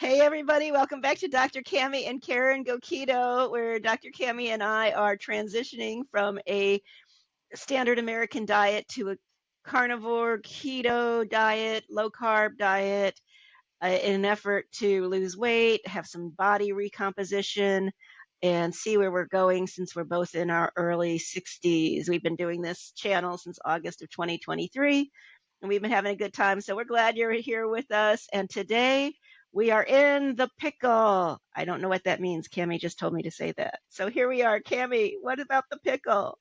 Hey everybody, welcome back to Dr. Cammie and Karen Go Keto, where Dr. Cammie and I are transitioning from a standard American diet to a carnivore keto diet, low carb diet, in an effort to lose weight, have some body recomposition, and see where we're going since we're both in our early 60s. We've been doing this channel since August of 2023, and we've been having a good time. So we're glad you're here with us. And today we are in the pickle. I don't know what that means. Cammie just told me to say that. So here we are. Cammie, what about the pickle?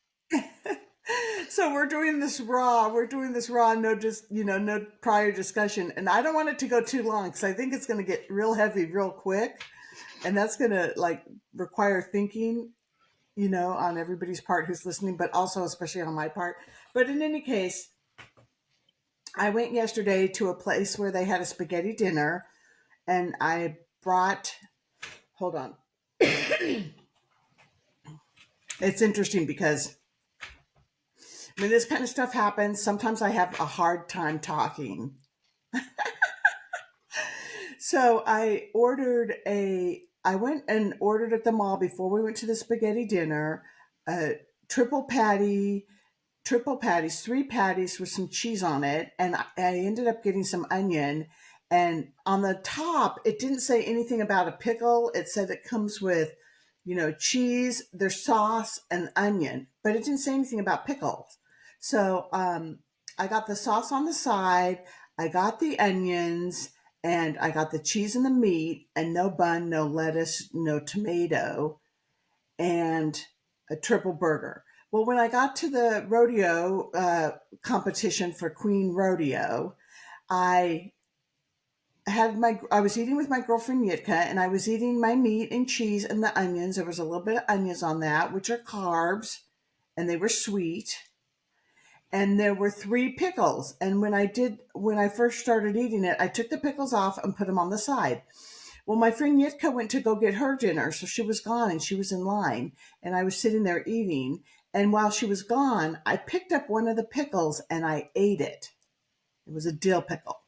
So we're doing this raw. No, just no prior discussion, and I don't want it to go too long because I think it's going to get real heavy real quick, and that's going to require thinking, on everybody's part who's listening, but also especially on my part. But in any case, I went yesterday to a place where they had a spaghetti dinner, and I brought. Hold on. It's interesting because when this kind of stuff happens, sometimes I have a hard time talking. So I went and ordered at the mall before we went to the spaghetti dinner, a triple patties, 3 patties with some cheese on it. And I ended up getting some onion. And on the top, it didn't say anything about a pickle. It said it comes with, cheese, there's sauce and onion, but it didn't say anything about pickles. So I got the sauce on the side. I got the onions and I got the cheese and the meat and no bun, no lettuce, no tomato, and a triple burger. Well, when I got to the rodeo competition for Queen Rodeo, I I was eating with my girlfriend Yitka, and I was eating my meat and cheese and the onions. There was a little bit of onions on that, which are carbs, and they were sweet. And there were 3 pickles. And when I first started eating it, I took the pickles off and put them on the side. Well, my friend Yitka went to go get her dinner, so she was gone and she was in line, and I was sitting there eating. And while she was gone, I picked up one of the pickles and I ate it. It was a dill pickle.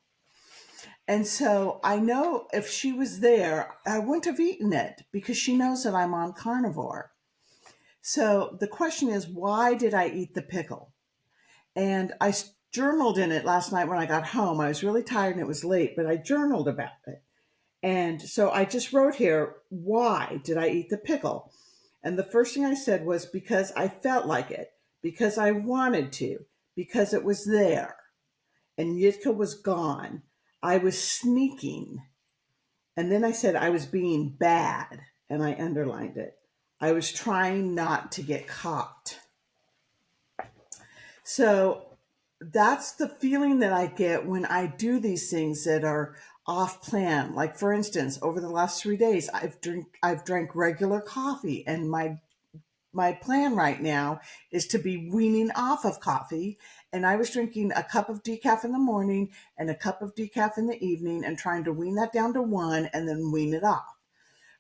And so I know if she was there, I wouldn't have eaten it because she knows that I'm on carnivore. So the question is, why did I eat the pickle? And I journaled in it last night when I got home. I was really tired and it was late, but I journaled about it. And so I just wrote here, why did I eat the pickle? And the first thing I said was because I felt like it, because I wanted to, because it was there. And Yitka was gone. I was sneaking. And then I said I was being bad, and I underlined it. I was trying not to get caught. So that's the feeling that I get when I do these things that are off plan. Like for instance, over the last 3 days, I've drank regular coffee, and my plan right now is to be weaning off of coffee. And I was drinking a cup of decaf in the morning and a cup of decaf in the evening, and trying to wean that down to 1 and then wean it off.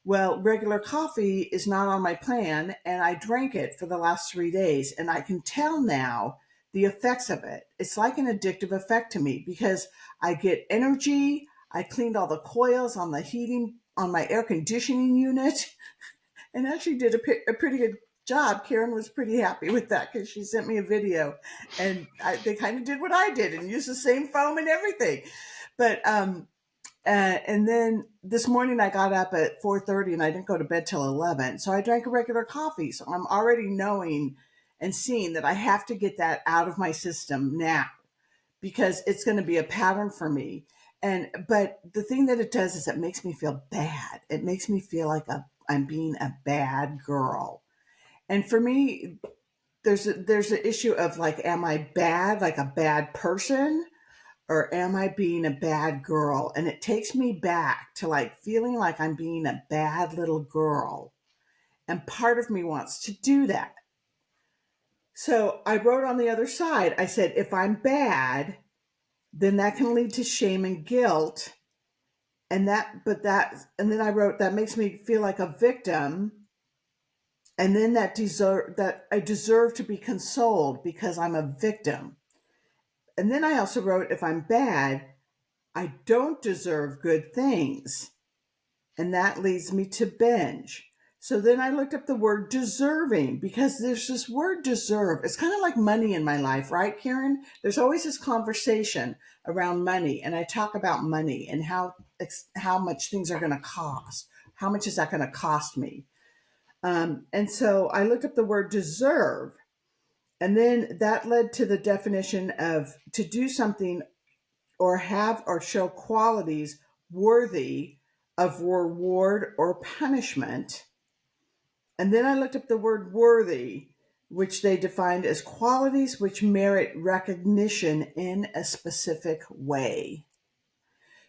Well, regular coffee is not on my plan, and I drank it for the last 3 days, and I can tell now the effects of it. It's like an addictive effect to me because I get energy. I cleaned all the coils on the heating on my air conditioning unit and actually did a pretty good job. Karen was pretty happy with that because she sent me a video, and they kind of did what I did and used the same foam and everything. But and then this morning I got up at 4:30 and I didn't go to bed till 11. So I drank a regular coffee. So I'm already knowing and seeing that I have to get that out of my system now because it's going to be a pattern for me. But the thing that it does is it makes me feel bad. It makes me feel like I'm being a bad girl. And for me, there's an issue of like, am I bad, like a bad person? Or am I being a bad girl? And it takes me back to like feeling like I'm being a bad little girl. And part of me wants to do that. So I wrote on the other side, I said, if I'm bad, then that can lead to shame and guilt. And then I wrote, that makes me feel like a victim. And then that I deserve to be consoled because I'm a victim. And then I also wrote, if I'm bad, I don't deserve good things. and that leads me to binge. So then I looked up the word deserving because there's this word deserve. It's kind of like money in my life, right, Karen? There's always this conversation around money, and I talk about money and how much things are going to cost. How much is that going to cost me? And so I looked up the word deserve, and then that led to the definition of to do something or have or show qualities worthy of reward or punishment. And then I looked up the word worthy, which they defined as qualities which merit recognition in a specific way.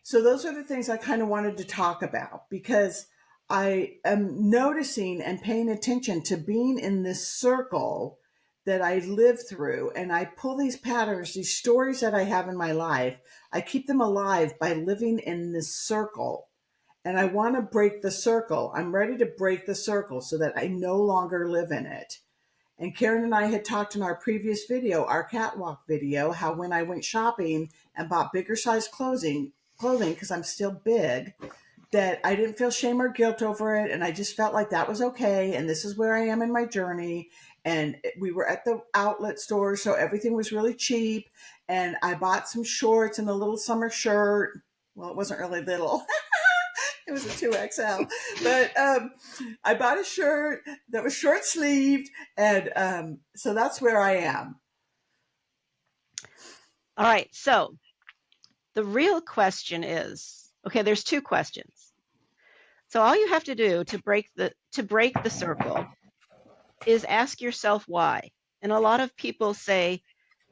So those are the things I kind of wanted to talk about because I am noticing and paying attention to being in this circle that I live through. And I pull these patterns, these stories that I have in my life, I keep them alive by living in this circle. And I want to break the circle. I'm ready to break the circle so that I no longer live in it. And Karen and I had talked in our previous video, our catwalk video, how when I went shopping and bought bigger size clothing, because I'm still big, that I didn't feel shame or guilt over it. And I just felt like that was okay. And this is where I am in my journey. And we were at the outlet store, so everything was really cheap. And I bought some shorts and a little summer shirt. Well, it wasn't really little. It was a 2XL. But I bought a shirt that was short sleeved. And so that's where I am. All right. So the real question is, okay, there's two questions. So all you have to do to break the circle is ask yourself why. And a lot of people say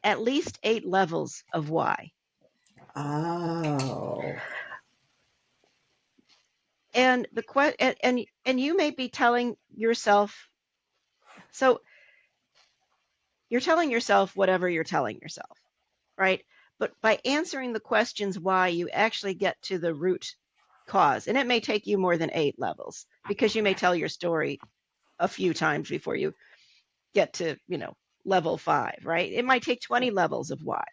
at least 8 levels of why. Oh. And and you may be telling yourself, so you're telling yourself whatever you're telling yourself, right? But by answering the questions why, you actually get to the root cause. And it may take you more than 8 levels because you may tell your story a few times before you get to, level 5, right? It might take 20 levels of why.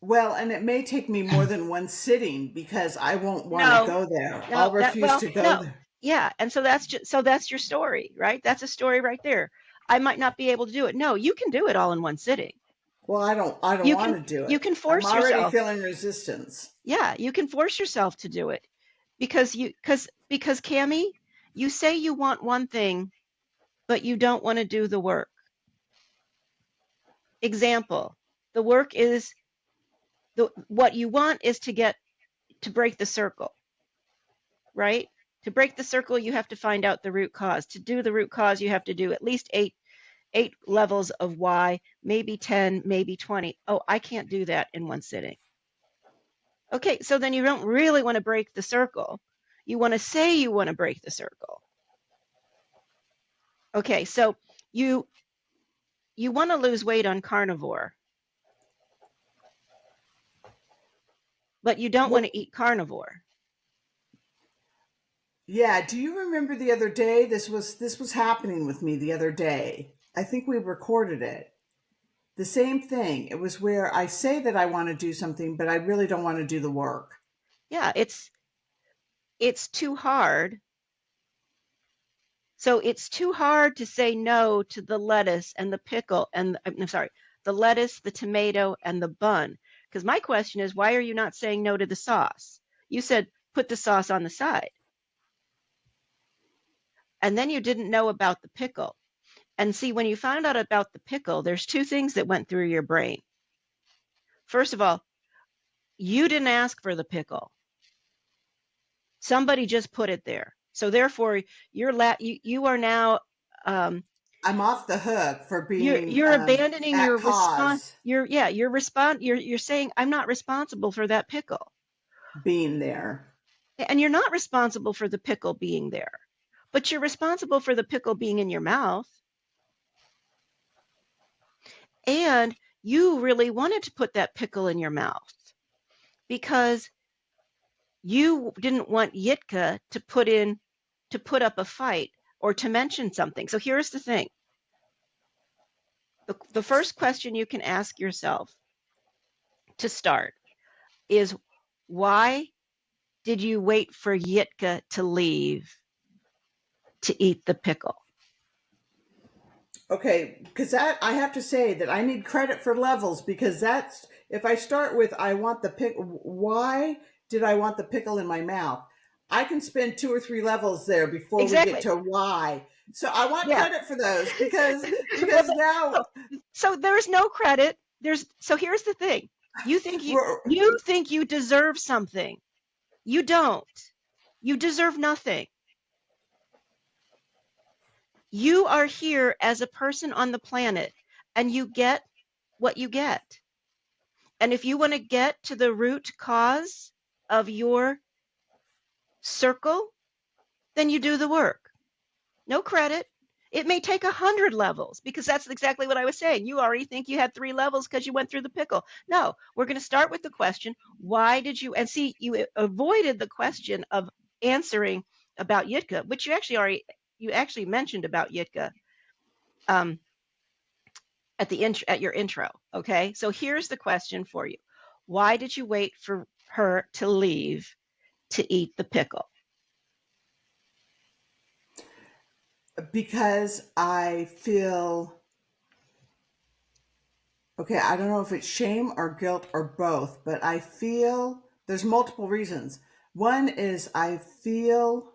Well, and it may take me more than one sitting because I won't want to No, go there. no, I'll refuse to go no. there. Yeah, and so that's your story, right? That's a story right there. I might not be able to do it. No, you can do it all in one sitting. Well, I don't You want can to do you it. can I'm force already yourself. feeling resistance. Yeah, you can force yourself to do it because Cammie, you say you want one thing, but you don't want to do the work. Example, the work is what you want is to break the circle, right? To break the circle, you have to find out the root cause. To do the root cause, you have to do at least eight levels of why, maybe 10, maybe 20. Oh, I can't do that in one sitting. Okay, so then you don't really want to break the circle. You want to say you want to break the circle. Okay, so you want to lose weight on carnivore, but you don't want Well, to eat carnivore. yeah, do you remember the other day this was happening with me the other day. I think we recorded it. The same thing. It was where I say that I want to do something, but I really don't want to do the work. Yeah, it's too hard. So it's too hard to say no to the lettuce and the pickle and I'm sorry, the lettuce, the tomato, and the bun. Because my question is, why are you not saying no to the sauce? You said put the sauce on the side, and then you didn't know about the pickle. And see, when you found out about the pickle, there's two things that went through your brain. First of all, you didn't ask for the pickle. Somebody just put it there. So therefore, you are now I'm off the hook for being you're abandoning at your response. cause You're saying I'm not responsible for that pickle, being there. and you're not responsible for the pickle being there, but you're responsible for the pickle being in your mouth, and you really wanted to put that pickle in your mouth because you didn't want Yitka to put up a fight or to mention something. So here's the thing. The first question you can ask yourself to start is why did you wait for Yitka to leave to eat the pickle? Okay, because that I have to say that I need credit for levels because that's if I start with I want the pick. Why did I want the pickle in my mouth? I can spend 2 or 3 levels there before we get Exactly. to why. So I want Yeah. credit for those because Well, now so there's no credit. So here's the thing. You think we're you deserve something. You don't. You deserve nothing. You are here as a person on the planet and you get what you get. And if you want to get to the root cause of your circle, then you do the work. No credit. It may take 100 levels because that's exactly what I was saying. You already think you had 3 levels because you went through the pickle. No, we're going to start with the question, why did you, and see, you avoided the question of answering about Yitka, which you actually mentioned about Yitka um, at your intro. Okay. So here's the question for you. Why did you wait for her to leave to eat the pickle? because I feel okay. I don't know if it's shame or guilt or both, but I feel there's multiple reasons. One is I feel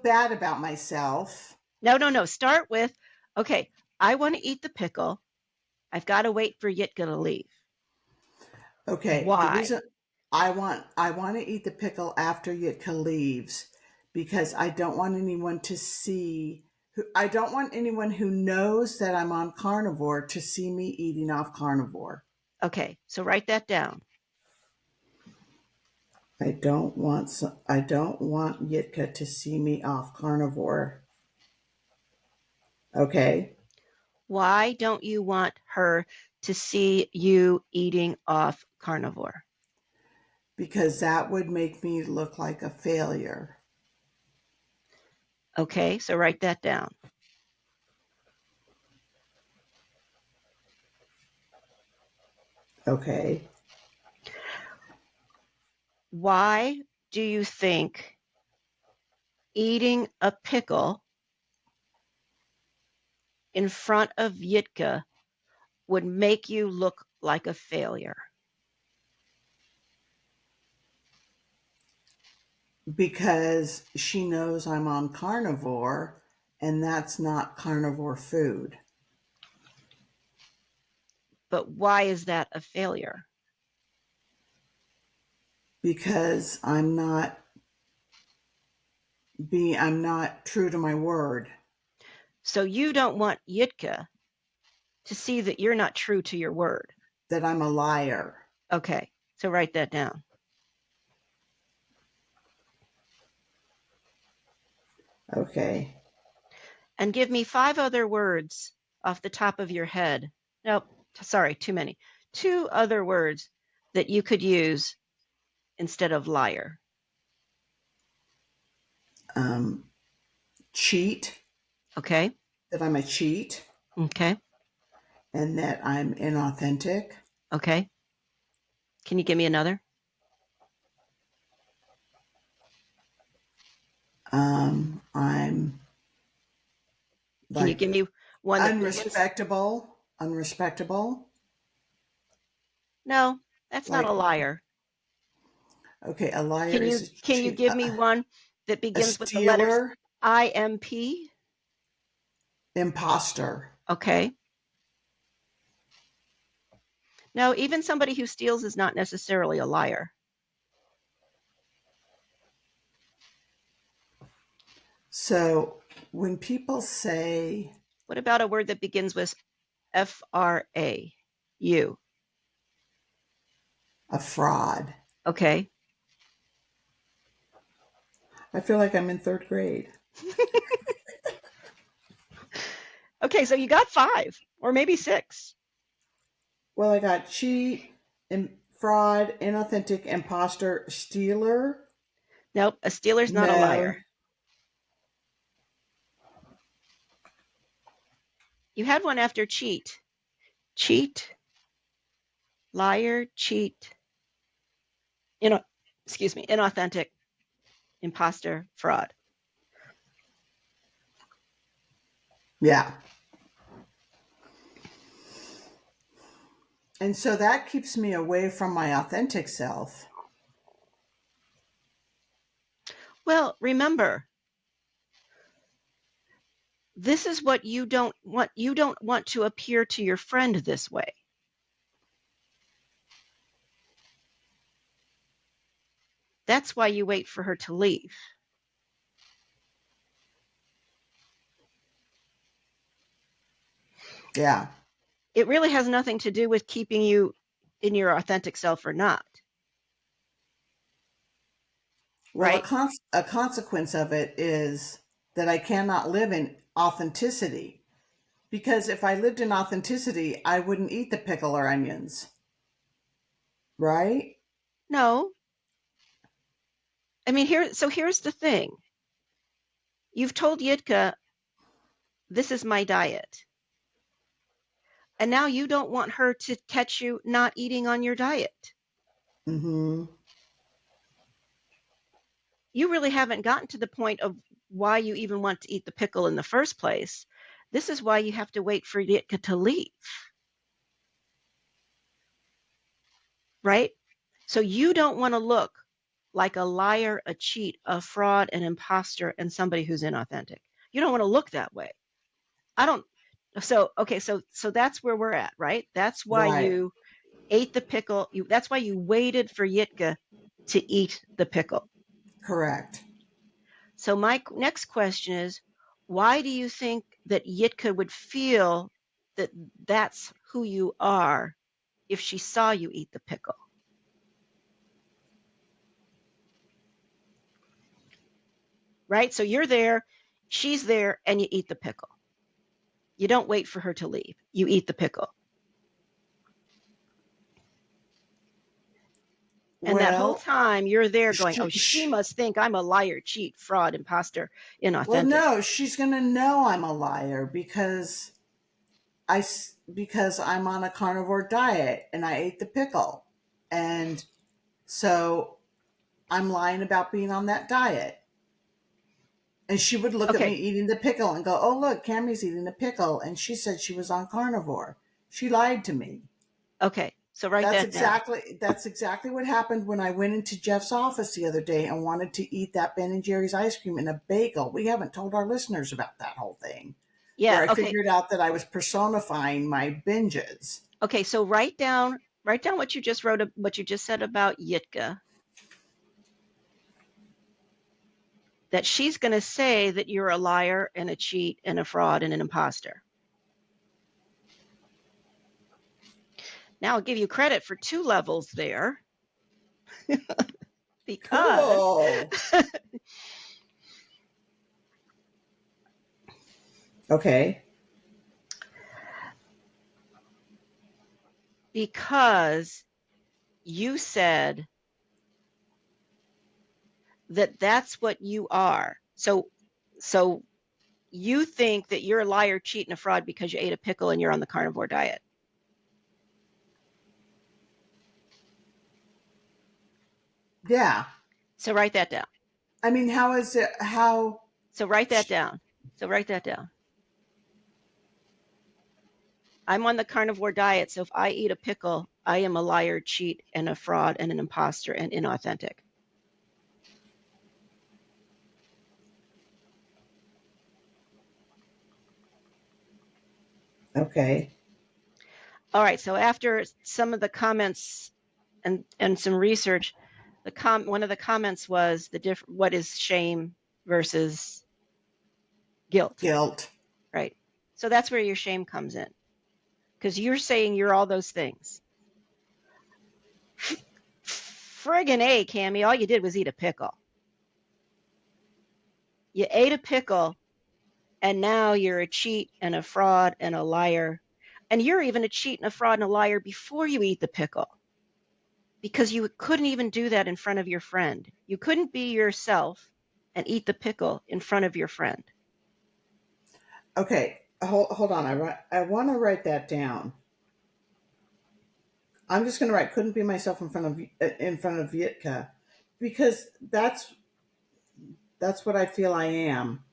bad about myself. No, no, no. Start with, okay, I want to eat the pickle. I've got to wait for Yitka to leave. Okay, the Why? reason I want to eat the pickle after Yitka leaves because I don't want anyone to see I don't want anyone who knows that I'm on carnivore to see me eating off carnivore. Okay, so write that down. I don't want Yitka to see me off carnivore. Okay, Why don't you want her to see you eating off carnivore? because that would make me look like a failure. Okay, so write that down. Okay, Why do you think eating a pickle in front of Yitka would make you look like a failure? because she knows I'm on carnivore and that's not carnivore food. But why is that a failure? Because I'm not true to my word, So you don't want Yitka to see that you're not true to your word. that I'm a liar. Okay, so write that down. Okay. And give me 5 other words off the top of your head. Nope, sorry, too many. 2 other words that you could use instead of liar. Um, cheat, Okay, that I'm a cheat okay, and that I'm inauthentic. okay. Can you give me another? I'm Can you like give me one that begins? unrespectable. No, that's not a Like, liar. okay, a liar Can is you a can you cheat, give me one that a begins with the letters stealer, IMP? imposter. Okay. No, even somebody who steals is not necessarily a liar. So when people say What about a word that begins with FRA? You. a fraud, Okay. I feel like I'm in third grade. Okay, so you got 5 or maybe 6. Well, I got cheat, fraud, inauthentic, imposter, stealer. Nope, a stealer's not a No. liar. You had one after cheat. Cheat. Liar, cheat, you know, excuse me, inauthentic, imposter, fraud. Yeah. And so that keeps me away from my authentic self. Well, remember, this is what you don't want. You don't want to appear to your friend this way. That's why you wait for her to leave. Yeah. It really has nothing to do with keeping you in your authentic self or not, Well, right? a consequence of it is that I cannot live in authenticity. Because if I lived in authenticity, I wouldn't eat the pickle or onions, right? No. I mean, here's the thing. You've told Yitka, this is my diet. And now you don't want her to catch you not eating on your diet. Mm-hmm. You really haven't gotten to the point of why you even want to eat the pickle in the first place. This is why you have to wait for Yitka to leave, right? So you don't want to look like a liar, a cheat, a fraud, an imposter, and somebody who's inauthentic. You don't want to look that way. I don't. So okay, so that's where we're at, right? That's why Right. you ate the pickle. That's why you waited for Yitka to eat the pickle. Correct. So my next question is, why do you think that Yitka would feel that that's who you are if she saw you eat the pickle? Right? So you're there, she's there, and you eat the pickle. You don't wait for her to leave. You eat the pickle. And that whole Well, time you're there going, oh, she, she she, must think I'm a liar, cheat, fraud, imposter, well, inauthentic. no, she's going to know I'm a liar because I'm on a carnivore diet and I ate the pickle. And so I'm lying about being on that diet. And she would look at me Okay, eating the pickle and go, "Oh, look, Cammie's eating the pickle." And she said she was on carnivore. She lied to me. okay. So write that down. That's exactly what happened when I went into Jeff's office the other day and wanted to eat that Ben and Jerry's ice cream and a bagel. We haven't told our listeners about that whole thing where Yeah, I okay. figured out that I was personifying my binges. Okay, so write down what you just wrote, what you just said about Yitka, that she's going to say that you're a liar and a cheat and a fraud and an imposter. Now I'll give you credit for 2 levels there because Cool. Okay. because you said that that's what you are. So you think that you're a liar, cheat, and a fraud because you ate a pickle and you're on the carnivore diet. Yeah. So write that down. I mean, how is it? How? So write that down. So write that down. I'm on the carnivore diet, so if I eat a pickle, I am a liar, cheat, and a fraud, and an imposter, and inauthentic. Okay. All right, so after some of the comments and some research, one of the comments was what is shame versus guilt, Guilt. right? So that's where your shame comes in, because you're saying you're all those things. Friggin' A, Cammie, all you did was eat a pickle. You ate a pickle, and now you're a cheat and a fraud and a liar. And you're even a cheat and a fraud and a liar before you eat the pickle, because you couldn't even do that in front of your friend. You couldn't be yourself and eat the pickle in front of your friend. Okay. Hold on. I want to write that down. I'm just going to write couldn't be myself in front of Yitka, because that's what I feel I am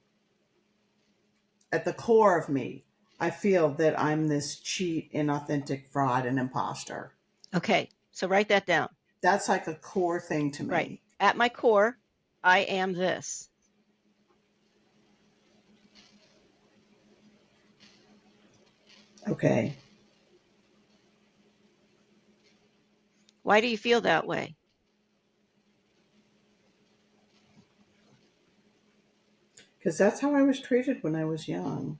at the core of me. I feel that I'm this cheat, inauthentic, fraud, and imposter. Okay, so write that down. That's like a core thing to Right. me. At my core, I am this. Okay. Why do you feel that way? Because that's how I was treated when I was young.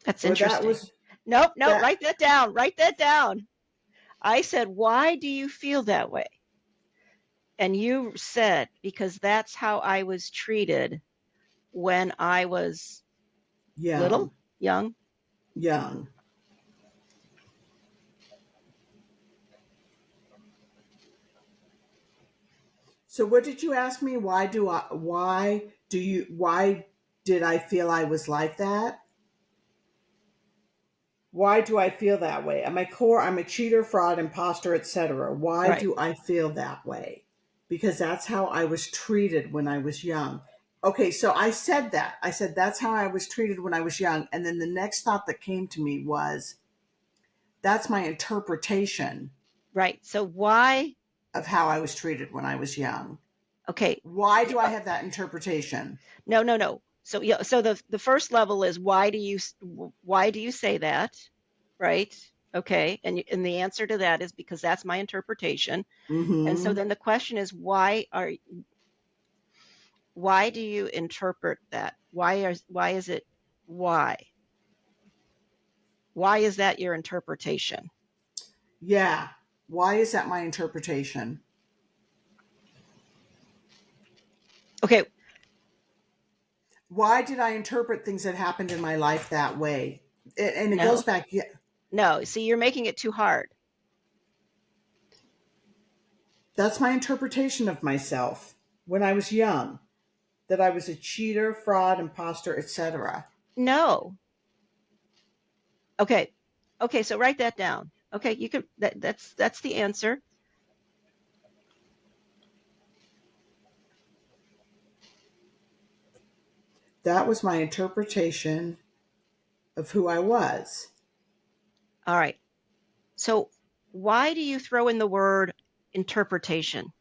That's Or that interesting. was Nope, nope, that. write that down. Write that down. I said, why do you feel that way? And you said, because that's how I was treated when I was little, Young. young. Young. So what did you ask me? Why did I feel I was like that? Why do I feel that way? At my core, I'm a cheater, fraud, imposter, etc. Why Right, do I feel that way? Because that's how I was treated when I was young. Okay, so I said that. I said that's how I was treated when I was young. And then the next thought that came to me was that's my interpretation right. So why? of how I was treated when I was young. Okay, Why do I have that interpretation? no, no, no. So yeah, so the first level is why do you say that? Right? Okay, and the answer to that is because that's my interpretation. And so Mm-hmm. then the question is why do you interpret that? Why is it why? Why is that your interpretation? Yeah. Why is that my interpretation? Okay, Why did I interpret things that happened in my life that way? And it goes no, back, yeah, no. See, you're making it too hard. that's my interpretation of myself when I was young, that I was a cheater, fraud, imposter, etc. No. Okay. Okay, so write that down. Okay, you can that's the answer. That was my interpretation of who I was. All right. So why do you throw in the word interpretation?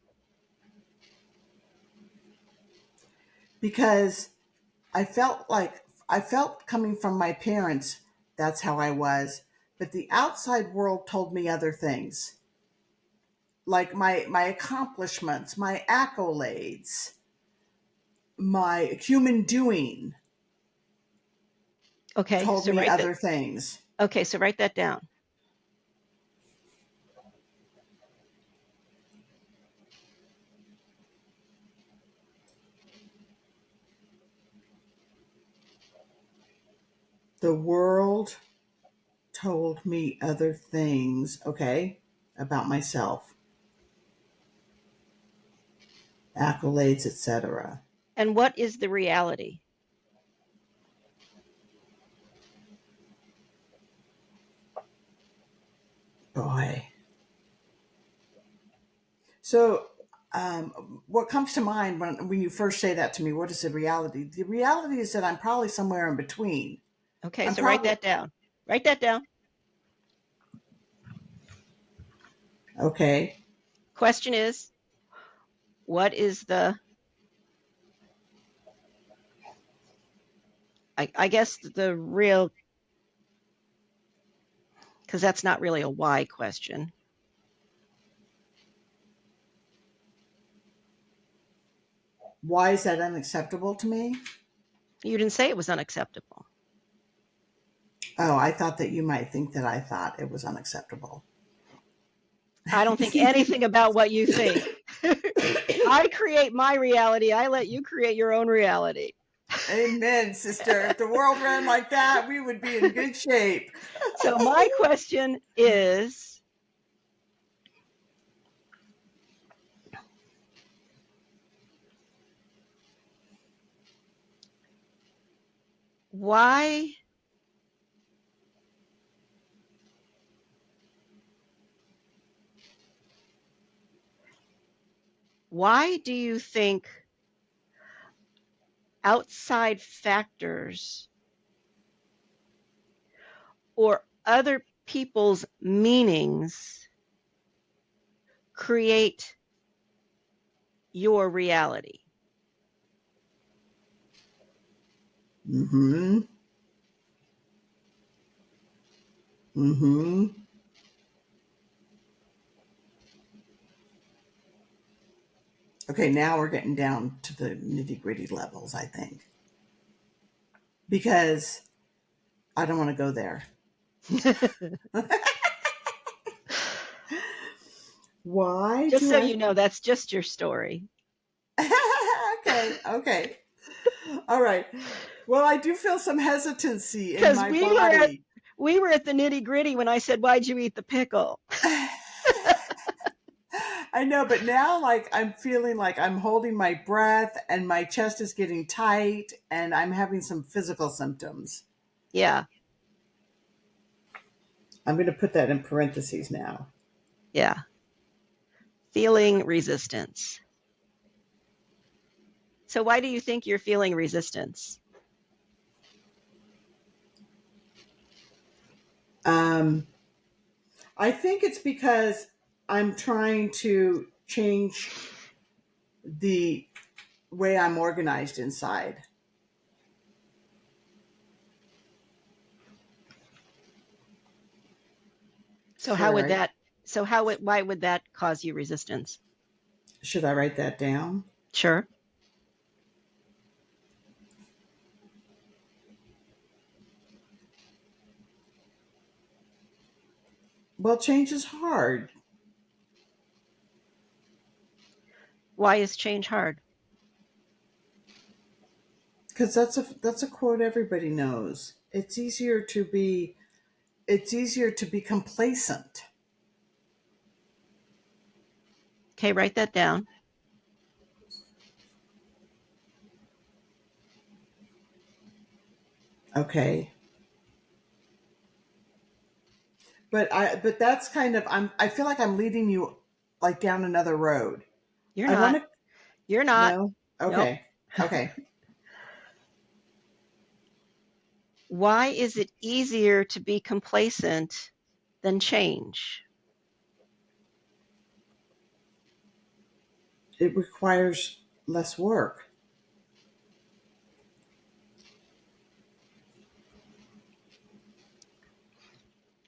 Because I felt coming from my parents, that's how I was. But the outside world told me other things, like my accomplishments, my accolades, my human doing Okay, told so me write that. other things. Okay, so write that down. The world told me other things, okay, about myself, accolades, etc. And what is the reality? Boy. So, what comes to mind when you first say that to me? What is the reality? The reality is that I'm probably somewhere in between. Okay, I'm so write probably that down. Write that down. okay. Question is, what is I guess the real, because that's not really a why question. Why is that unacceptable to me? You didn't say it was unacceptable. Oh, I thought that you might think that I thought it was unacceptable. I don't think anything about what you think. I create my reality. I let you create your own reality. Amen, sister. If the world ran like that, we would be in good shape. So my question is, why Why do you think outside factors or other people's meanings create your reality? Mm-hmm. Mm-hmm. Okay, now we're getting down to the nitty-gritty levels, I think. Because I don't want to go there. Why Just do so I? you know, that's just your story. Okay, okay. All right. Well, I do feel some hesitancy in Because my body. we were at the nitty gritty when I said, "Why'd you eat the pickle?" I know, but now like I'm feeling like I'm holding my breath and my chest is getting tight and I'm having some physical symptoms. Yeah, I'm going to put that in parentheses now. yeah. Feeling resistance. So why do you think you're feeling resistance? Um, I think it's because I'm trying to change the way I'm organized inside. So how Should would I that why would that cause you resistance? should I write that down? Sure. Well, change is hard Why is change hard? because that's a quote everybody knows. It's easier to be complacent. Okay, write that down. Okay. But that's kind of I feel like I'm leading you like down another road. You're I want not. to You're not. No. Nope. Okay. Okay. Why is it easier to be complacent than change? It requires less work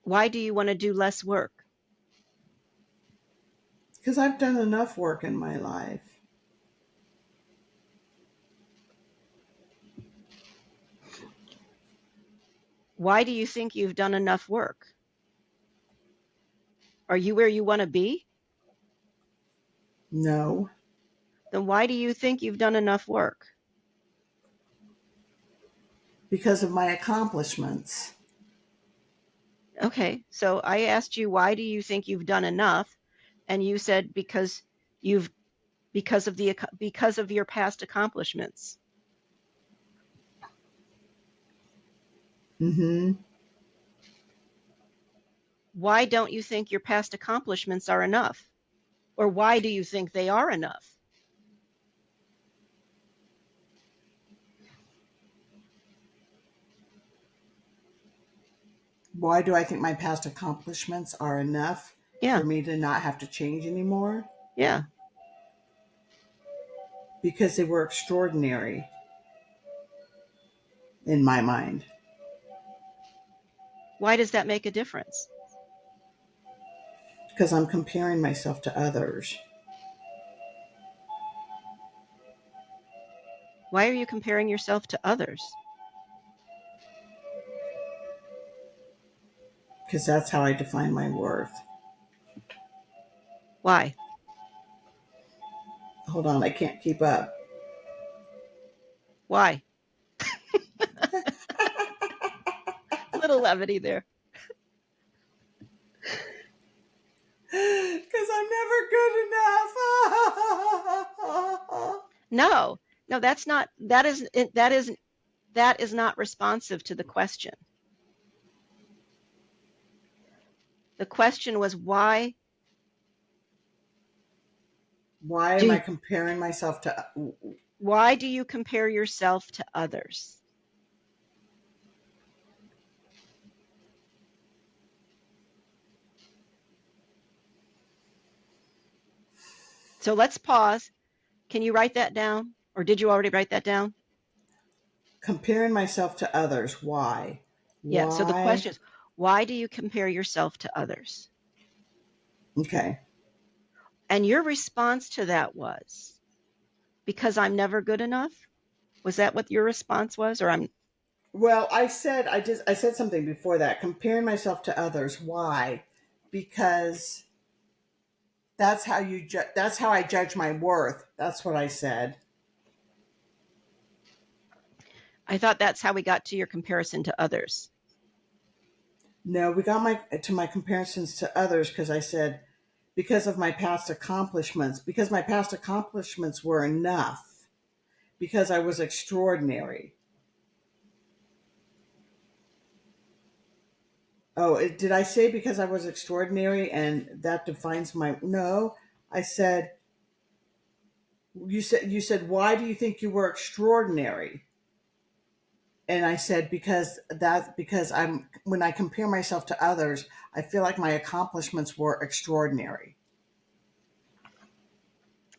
Why do you want to do less work? because I've done enough work in my life. Why do you think you've done enough work? Are you where you want to be? No, Then why do you think you've done enough work? because of my accomplishments. Okay, so I asked you, why do you think you've done enough? And you said you've because of your past accomplishments. Mm-hmm. Why don't you think your past accomplishments are enough? Or why do you think they are enough? Why do I think my past accomplishments are enough Yeah, for me to not have to change anymore? yeah. Because they were extraordinary in my mind. Why does that make a difference? Because I'm comparing myself to others. Why are you comparing yourself to others? Because that's how I define my worth. Why? Hold on, I can't keep up. Why? Little levity there. Because I'm never good enough. No, no, that is not responsive to the question. The question was, Why am I Do comparing myself to? Why do you compare yourself to others? So let's pause. Can you write that down? Or did you already write that down? Comparing myself to others? Why? Yeah. So the Why? question is, why do you compare yourself to others? Okay. And your response to that was, because I'm never good enough? Was that what your response was? Or I'm, Well, I said something before that. Comparing myself to others. Why? Because that's how I judge my worth. That's what I said. I thought that's how we got to your comparison to others. No, we got my comparisons to others because I said because of my past accomplishments, because my past accomplishments were enough, because I was extraordinary. Oh, did I say because I was extraordinary and that defines my? No, I said you said why do you think you were extraordinary? And I said because I'm when I compare myself to others, I feel like my accomplishments were extraordinary.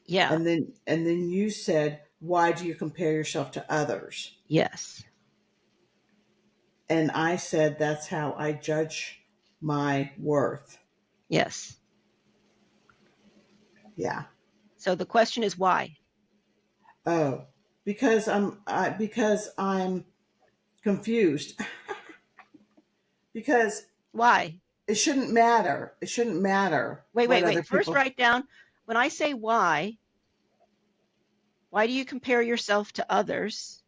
Yeah. And then you said why do you compare yourself to others? Yes. And I said that's how I judge my worth. Yes. Yeah. So the question is why? Oh, because I'm confused. Because Why? it shouldn't matter. It shouldn't matter Wait, what wait, other wait. First, people. write down when I say why do you compare yourself to others?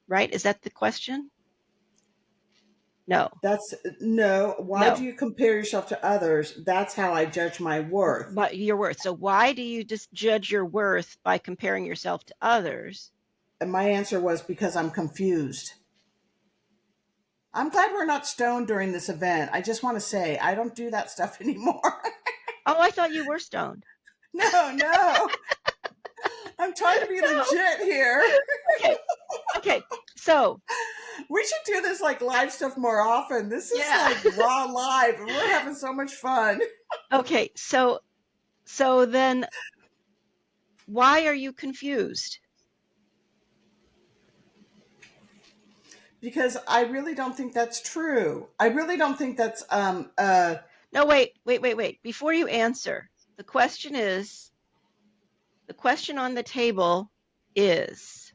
Right? Is that the question? No, That's no. Why do no. you compare yourself to others? That's how I judge my worth. But your worth. So why do you just judge your worth by comparing yourself to others? And my answer was because I'm confused. I'm glad we're not stoned during this event. I just want to say I don't do that stuff anymore. Oh, I thought you were stoned. No, no. I'm trying to be No. legit here. Okay. Okay. So, We should do this like live stuff more often. This is yeah. like raw live, and we're having so much fun. Okay. So then why are you confused? Because I really don't think that's true. I really don't think that's No, wait. Before you answer, the question is the question on the table is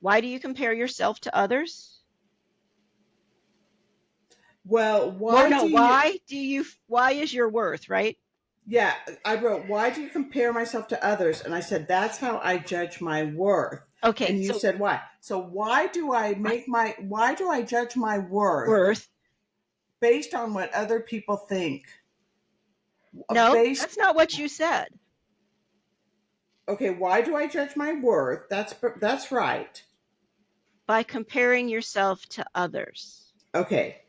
why do you compare yourself to others? well, Or why no, do you why is your worth, right? yeah, I wrote why do you compare myself to others? And I said that's how I judge my worth. Okay, And you so said why? So why do I judge my worth worth. based on what other people think? No, Based that's not what you said. Okay, why do I judge my worth? That's right. By comparing yourself to others. Okay.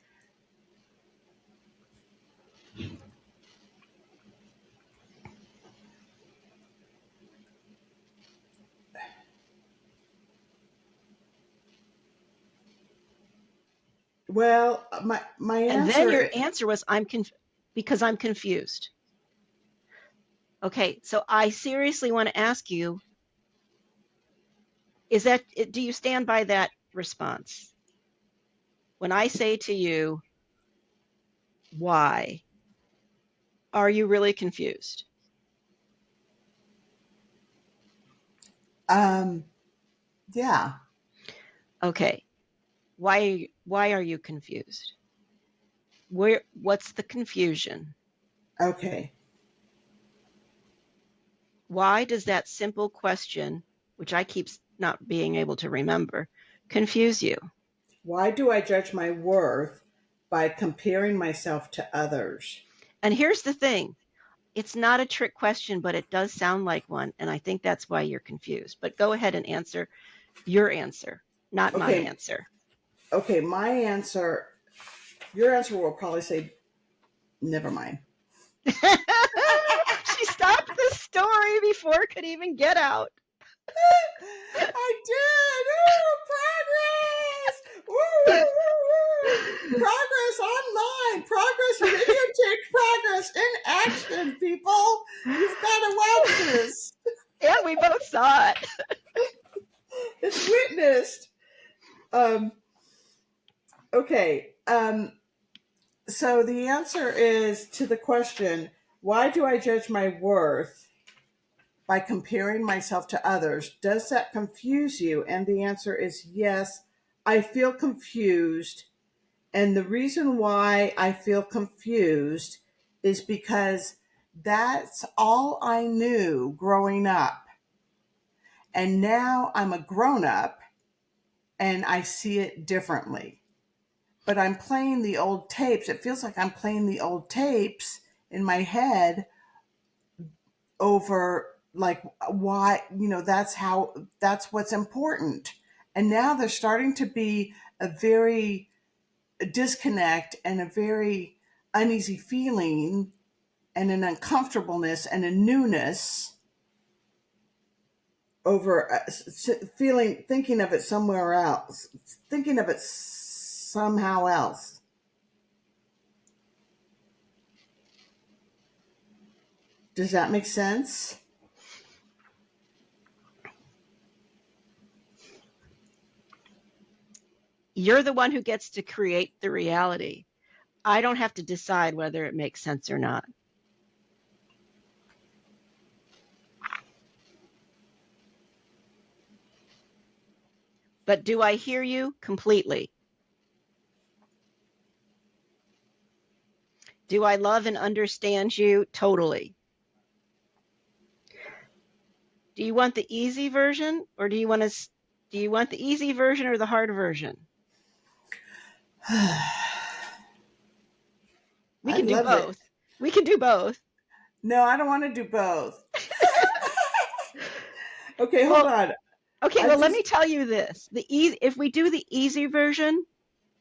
Well, my And then your answer answer was because I'm confused. Okay, so I seriously want to ask you, do you stand by that response? When I say to you, why, are you really confused? um yeah. Okay, why are you confused? What's the confusion? Okay. Why does that simple question, which I keep not being able to remember, confuse you? Why do I judge my worth by comparing myself to others? And here's the thing, it's not a trick question, but it does sound like one. And I think that's why you're confused. But go ahead and answer your answer, not my Okay. answer. Okay, your answer will probably say never mind. She stopped the story before it could even get out. I did. Progress. Woo, woo, woo, woo. Progress online. Progress. Videotape progress in action, people. You've got to watch this. And we both saw it. It's witnessed. Okay. So the answer is to the question, why do I judge my worth by comparing myself to others? Does that confuse you? And the answer is yes. I feel confused. And the reason why I feel confused is because that's all I knew growing up. And now I'm a grown up and I see it differently. But I'm playing the old tapes. It feels like I'm playing the old tapes in my head over like why, that's what's important. And now there's starting to be a very disconnect and a very uneasy feeling and an uncomfortableness and a newness over thinking of it somewhere else, thinking of it somehow else. Does that make sense? You're the one who gets to create the reality. I don't have to decide whether it makes sense or not. But do I hear you completely? Do I love and understand you totally? Do you want the easy version or do you want the easy version or the hard version? We can I'd do love it. both. We can do both. No, I don't want to do both. Okay, hold Well, on. okay, I well, let just me tell you this. If we do the easy version,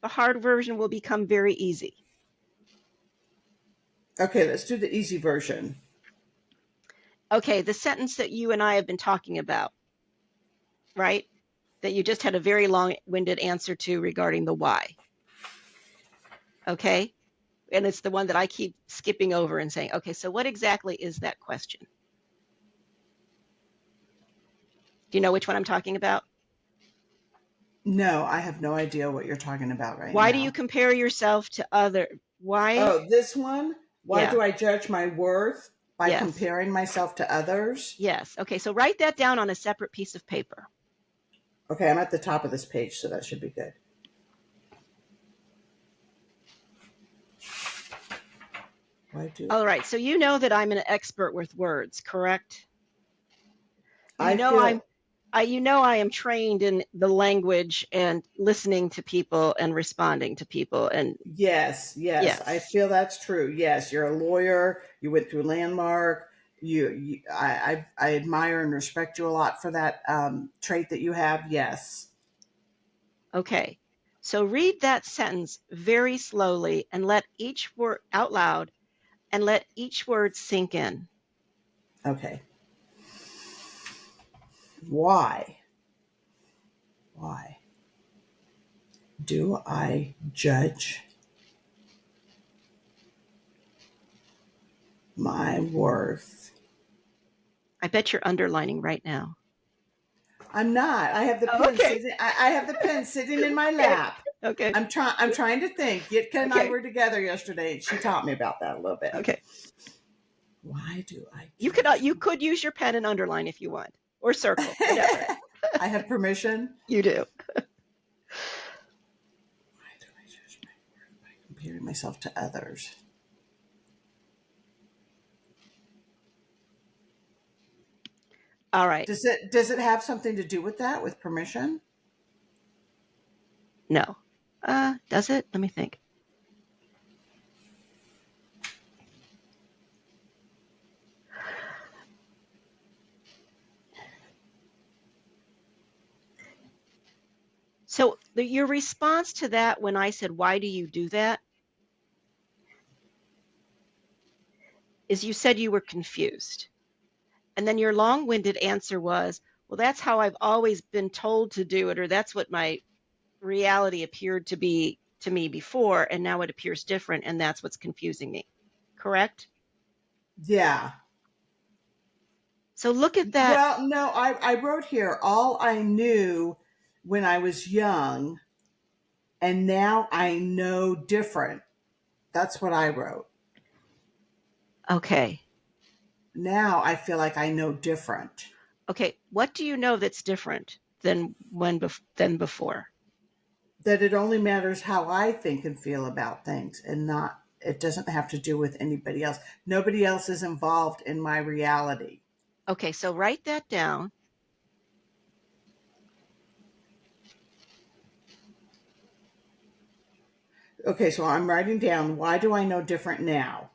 the hard version will become very easy. Okay, let's do the easy version. Okay, the sentence that you and I have been talking about, right? That you just had a very long-winded answer to regarding the why. Okay? And it's the one that I keep skipping over and saying, okay, so what exactly is that question? Do you know which one I'm talking about? No, I have no idea what you're talking about right Why do you now. compare yourself to other? Why? Oh, this one? Why Yeah, do I judge my worth by yes, comparing myself to others? yes. Okay, so write that down on a separate piece of paper. Okay, I'm at the top of this page, so that should be good. Why do All right, so you know that I'm an expert with words, correct? You I know feel I am trained in the language and listening to people and responding to people and yes, I yes. feel that's true. Yes, you're a lawyer. You went through Landmark. I admire and respect you a lot for that trait that you have. Yes. Okay. So read that sentence very slowly and let each word out loud and let each word sink in. Okay. Why? Why do I judge my worth? I bet you're underlining right now. I'm not. I have the Oh, pen okay. sitting. I have the pen sitting in my Okay. lap. Okay. I'm trying to think. Yitka and I Okay. were together yesterday, and she taught me about that a little bit. Okay. Why do I You judge? could use your pen and underline if you want or circle, whatever. I have permission. You do. Why do I judge my worth by comparing myself to others? All right. Does it have something to do with that? With permission? No. Does it? Let me think. So your response to that when I said, why do you do that? is you said you were confused. And then your long-winded answer was, well, that's how I've always been told to do it, or that's what my reality appeared to be to me before, and now it appears different, and that's what's confusing me. Correct? Yeah. So look at that. Well, no, I wrote here all I knew when I was young, and now I know different. That's what I wrote. Okay. Now I feel like I know different. Okay. What do you know that's different than than before? That it only matters how I think and feel about things, and not, it doesn't have to do with anybody else. Nobody else is involved in my reality. Okay, so write that down. Okay, so I'm writing down, why do I know different now?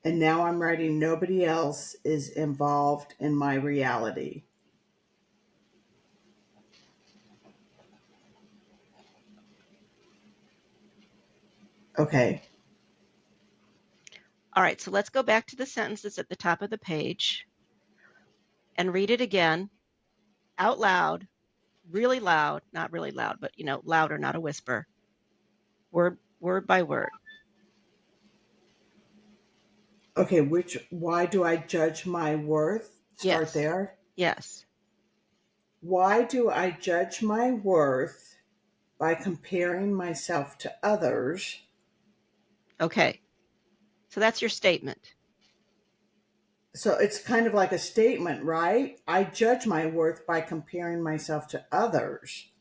And now I'm writing, nobody else is involved in my reality. Okay. All right, so let's go back to the sentence that's at the top of the page and read it again out loud, really loud, not really loud, but louder, not a whisper, word by word. Okay, why do I judge my worth? Start Yes. there. Yes. Why do I judge my worth by comparing myself to others? Okay. So that's your statement. So it's kind of like a statement, right? I judge my worth by comparing myself to others.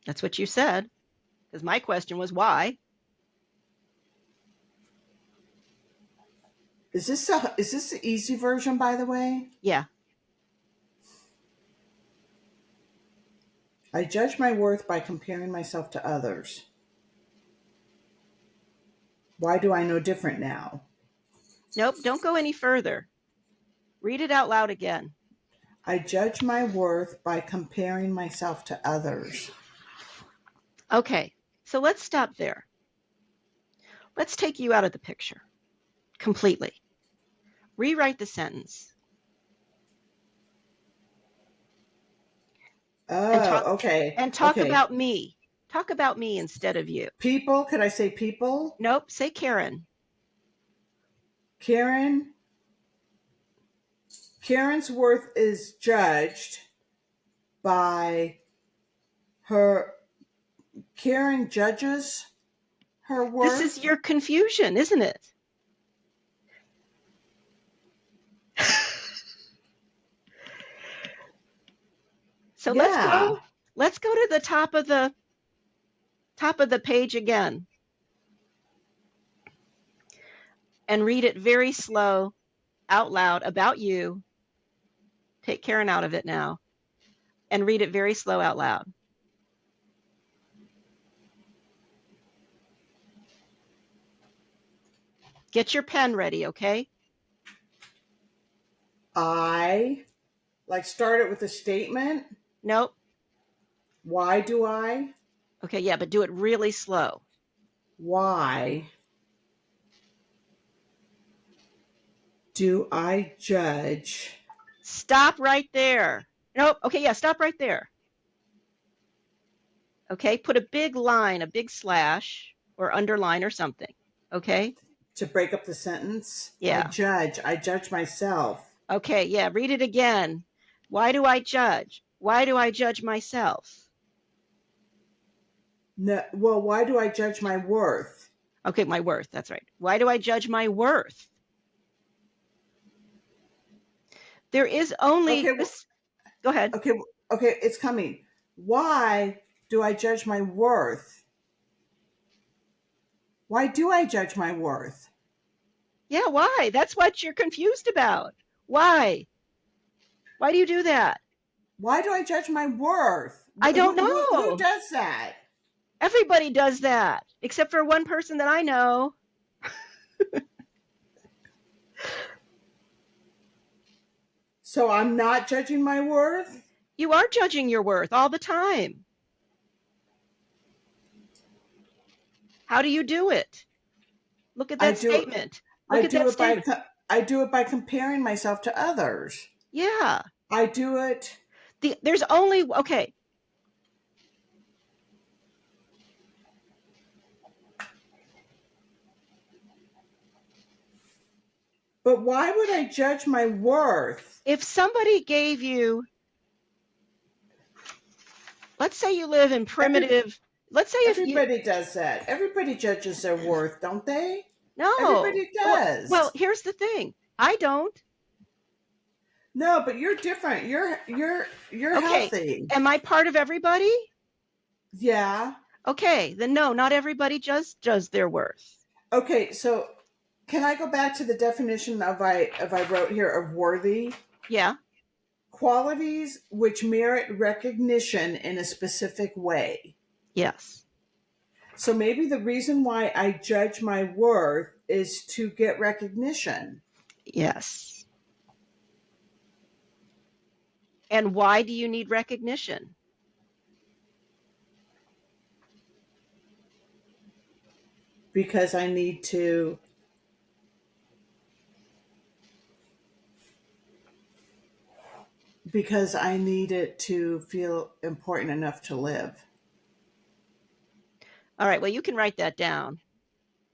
That's what you said. Because my question was why? Is this the easy version, by the way? Yeah. I judge my worth by comparing myself to others. Why do I know different now? Nope, don't go any further. Read it out loud again. I judge my worth by comparing myself to others. Okay, so let's stop there. Let's take you out of the picture completely. Rewrite the sentence and talk Oh, okay. and talk Okay. about me. Talk about me instead of you. People, could I say people? Nope, say Karen. Karen. Karen's worth is judged by her. Karen judges her This is worth. your confusion, isn't it? So Yeah. let's go to the top of the page again and read it very slow out loud about you. Take Karen out of it now and read it very slow out loud. Get your pen ready, okay? I start it with a statement. Nope. Why do I? Okay, yeah, but do it really slow. Why do I judge? Stop right there. Nope. Okay, yeah, stop right there. Okay, put a big line, a big slash or underline or something. Okay? To break up the sentence, Yeah. I judge myself. Okay, yeah, read it again. Why do I judge? Why do I judge myself? No, well, why do I judge my worth? Okay, my worth, that's right. Why do I judge my worth? There is only Okay, this. Go ahead. okay, okay, it's coming. Why do I judge my worth? Why do I judge my worth? Yeah, why? That's what you're confused about. Why? Why do you do that? Why do I judge my worth? I don't Who know. does that? Everybody does that, except for one person that I know. So I'm not judging my worth? You are judging your worth all the time. How do you do it? Look at I that do statement. I Look at do that it by statement. I do it by comparing myself to others. Yeah. I do it, There's only, okay, but why would I judge my worth? if somebody gave you, let's say you live in Every primitive, let's say if you, everybody does that. Everybody judges their worth, don't they? no. Everybody Well, does. here's the thing. I don't. No, but you're different. You're Okay. healthy. Am I part of everybody? Yeah. Okay. Then no, not everybody just does their worth. Okay, so can I go back to the definition of I wrote here of worthy? Yeah. Qualities which merit recognition in a specific way. Yes. So maybe the reason why I judge my worth is to get recognition Yes. And why do you need recognition? because I need to because I need it to feel important enough to live. All right. Well, you can write that down,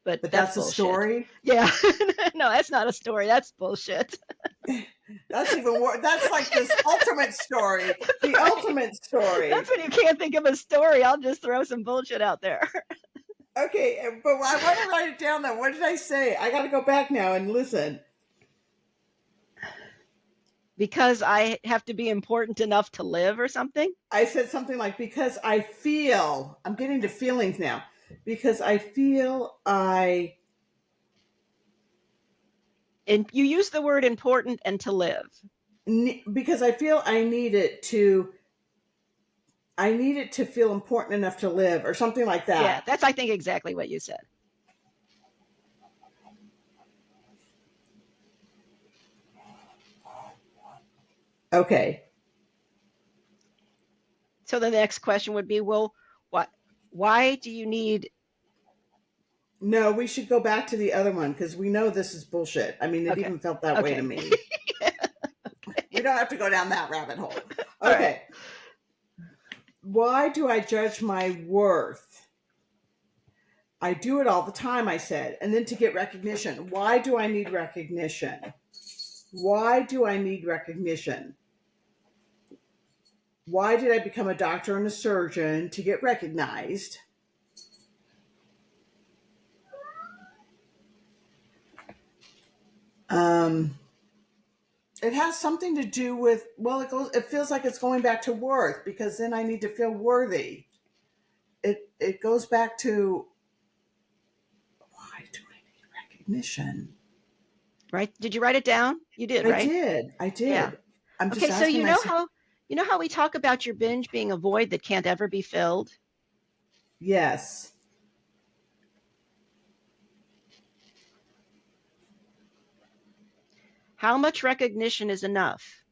but But that's that's a bullshit. story. Yeah. No, that's not a story. That's bullshit. That's even worse. That's like this ultimate story. The Right. ultimate story. That's when you can't think of a story. I'll just throw some bullshit out there. Okay, but I want to write it down though. What did I say? I got to go back now and listen. Because I have to be important enough to live or something. I said something like, because I feel, I'm getting to feelings now, because I feel And you use the word important and to live. because I feel I need it to feel important enough to live or something like Yeah, that. that's, I think, exactly what you said. Okay. So the next question would be, well, what, why do you need, No, we should go back to the other one because we know this is bullshit. I mean, it okay, even felt that way to okay. me. We don't have to go down that rabbit hole. All right. Okay. Why do I judge my worth? I do it all the time, I said. And then to get recognition. Why do I need recognition? Why do I need recognition? Why did I become a doctor and a surgeon? To get recognized. Um, it has something to do with, well, it feels like it's going back to worth because then I need to feel worthy. It goes back to, why do I need recognition? Right? Did you write it down? You did, I right? did. I Yeah. did. I'm just Okay, so asking myself. you know how we talk about your binge being a void that can't ever be filled? Yes. How much recognition is enough?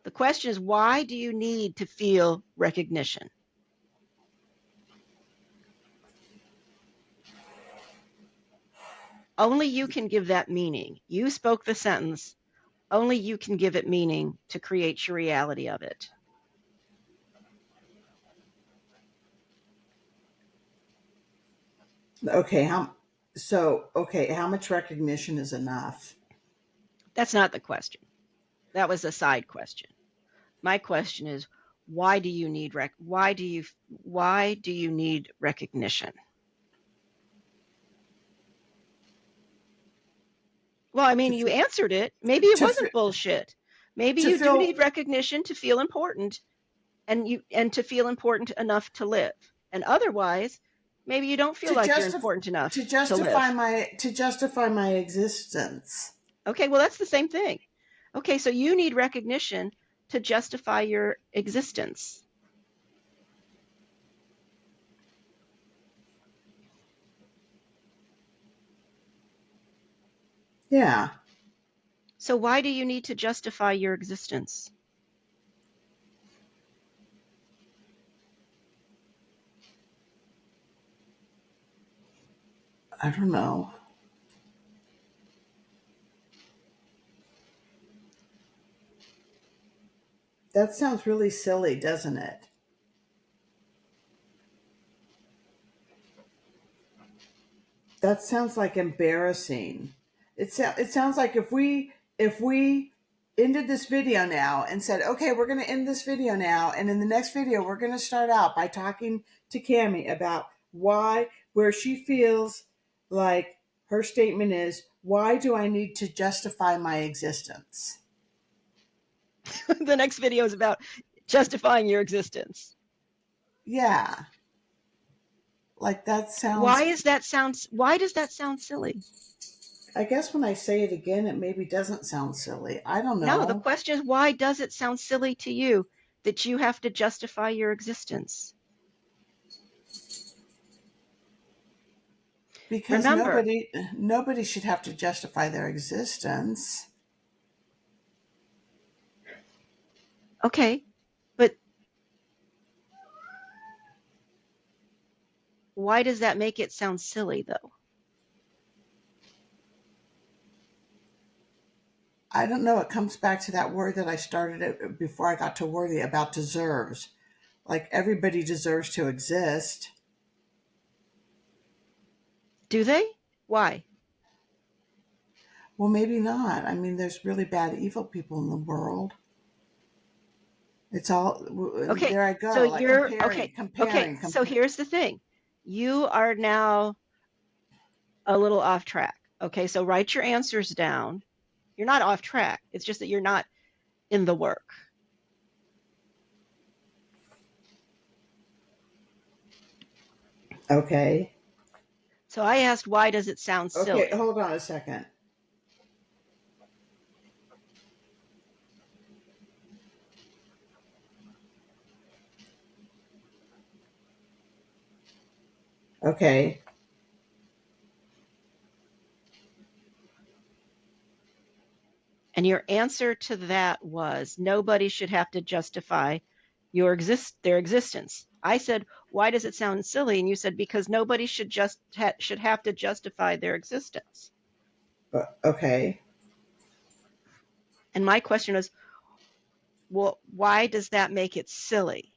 The question is, why do you need to feel recognition? Only you can give that meaning. You spoke the sentence. Only you can give it meaning to create your reality of it. Okay. How much recognition is enough? That's not the question. That was a side question. My question is, why do you need recognition? Well, I mean, To you f- answered it. Maybe it to wasn't f- bullshit. Maybe to you do need feel recognition to feel important and to feel important enough to live. And otherwise, maybe you don't feel to like you're justify important enough to live. to justify my existence. Okay, well, that's the same thing. Okay, so you need recognition to justify your existence. Yeah. So why do you need to justify your existence? I don't know. That sounds really silly, doesn't it? That sounds like embarrassing. It sounds like if we ended this video now and said, okay, we're going to end this video now, and in the next video we're going to start out by talking to Cammie about where she feels like her statement is, why do I need to justify my existence? The next video is about justifying your existence. Yeah, like that sounds. Why does that sound silly? I guess when I say it again, it maybe doesn't sound silly. I don't No, the know. question is, why does it sound silly to you that you have to justify your existence? Because Remember, nobody should have to justify their existence. okay, but why does that make it sound silly though? I don't know. It comes back to that word that I started it before I got to worthy, about deserves. Like everybody deserves to exist. Do they? Why? Well, maybe not. I mean, there's really bad, evil people in the world. It's all, Okay, there I so go, like you're okay. Okay, comparing. so here's the thing. You are now a little off track. Okay, so write your answers down. You're not off track. It's just that you're not in the work. Okay. So I asked, why does it sound Okay, silly? hold on a second. Okay. And your answer to that was nobody should have to justify their existence. I said, why does it sound silly? And you said, because nobody should have to justify their existence. Okay. And my question is, well, why does that make it silly?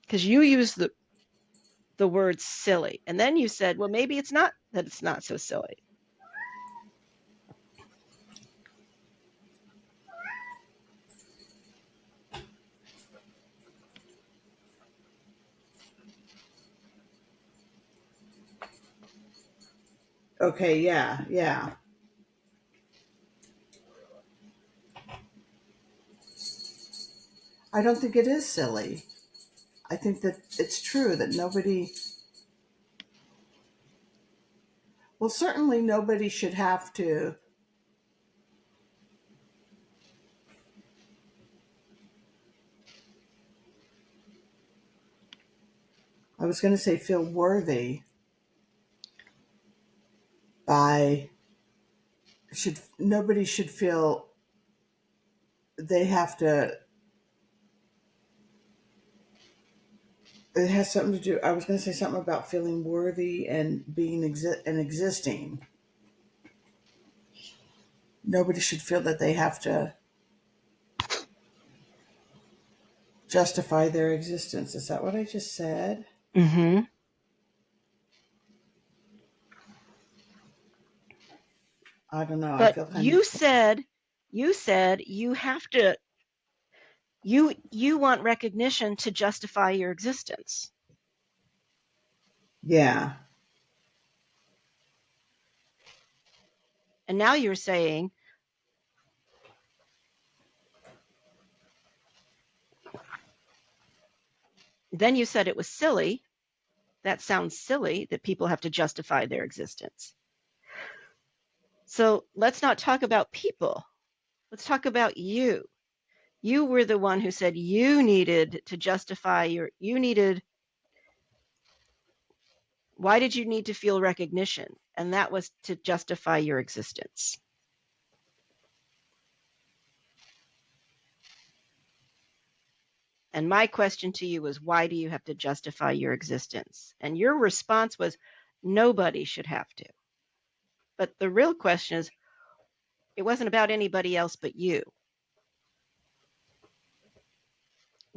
Because you use the word silly. And then you said, well, maybe it's not that it's not so silly. Okay. Yeah. Yeah. I don't think it is silly. I think that it's true that nobody, well, certainly nobody should have to. I was going to say feel worthy by, should, nobody should feel they have to, it has something to do, I was going to say something about feeling worthy and being and existing. Nobody should feel that they have to justify their existence. Is that what I just said? Mm-hmm. I don't know. I But feel kind of, you said you have to you want recognition to justify your existence. yeah. And now you're saying, then you said it was silly. That sounds silly that people have to justify their existence. So let's not talk about people. Let's talk about you. You were the one who said you needed to justify you needed, why did you need to feel recognition? And that was to justify your existence. And my question to you was, why do you have to justify your existence? And your response was, nobody should have to. But the real question is, it wasn't about anybody else but you.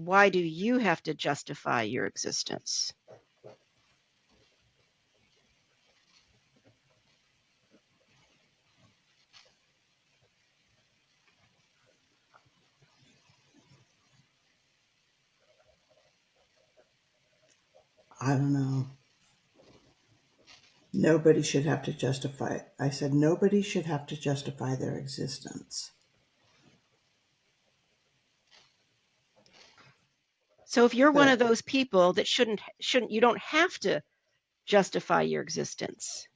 why do you have to justify your existence? I don't know. Nobody should have to justify it. I said nobody should have to justify their existence. So if you're one of But those people that shouldn't, you don't have to justify your existence.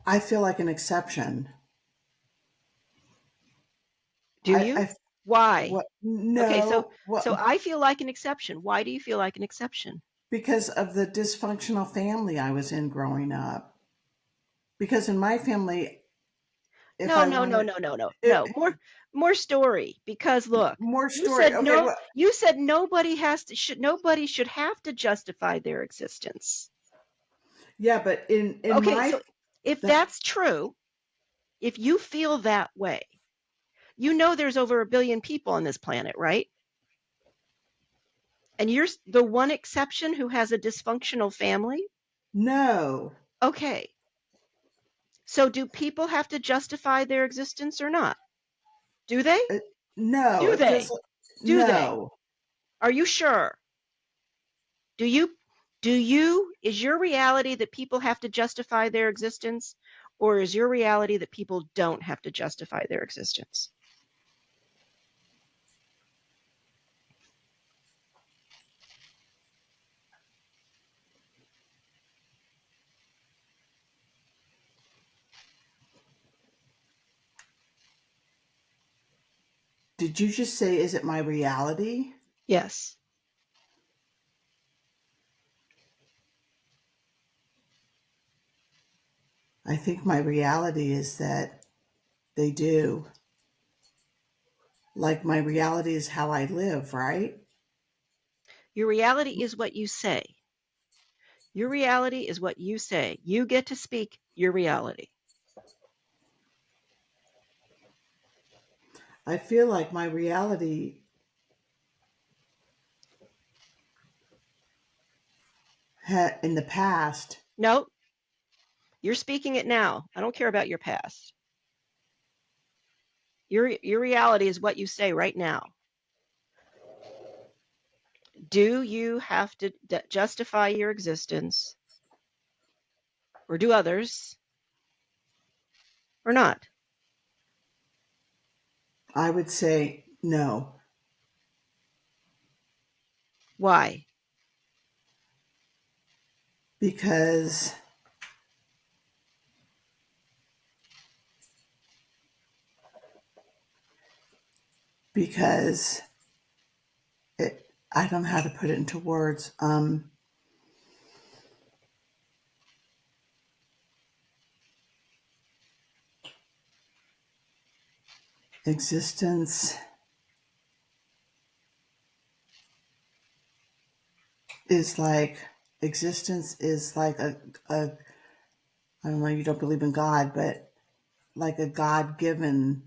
I feel like an exception. Do you? I Why? what? Okay, so No. What? so I feel like an exception. Why do you feel like an exception? Because of the dysfunctional family I was in growing up. Because in my family, if No, I no, no, wanted no, no, no, it, no. More story. Because look, more you story. said Okay. no. Well, You said nobody should have to justify their existence. yeah, but in Okay, my so if that that's true, if you feel that way, you know there's over 1 billion people on this planet, right? And you're the one exception who has a dysfunctional family? no, Okay. So do people have to justify their existence or not? Do they? it, no, Do it feels they? like Do they? no. Are you sure? Do you is your reality that people have to justify their existence, or is your reality that people don't have to justify their existence? Did you just say, is it my reality? Yes. I think my reality is that they do. Like my reality is how I live, right? Your reality is what you say. Your reality is what you say. You get to speak your reality. I feel like my reality in the past, No, you're speaking it now. I don't care about your past. Your reality is what you say right now. Do you have to justify your existence, or do others, or not? I would say no, Why? because because I don't know how to put it into words. Existence is like existence is like a I don't know, you don't believe in God, but like a God given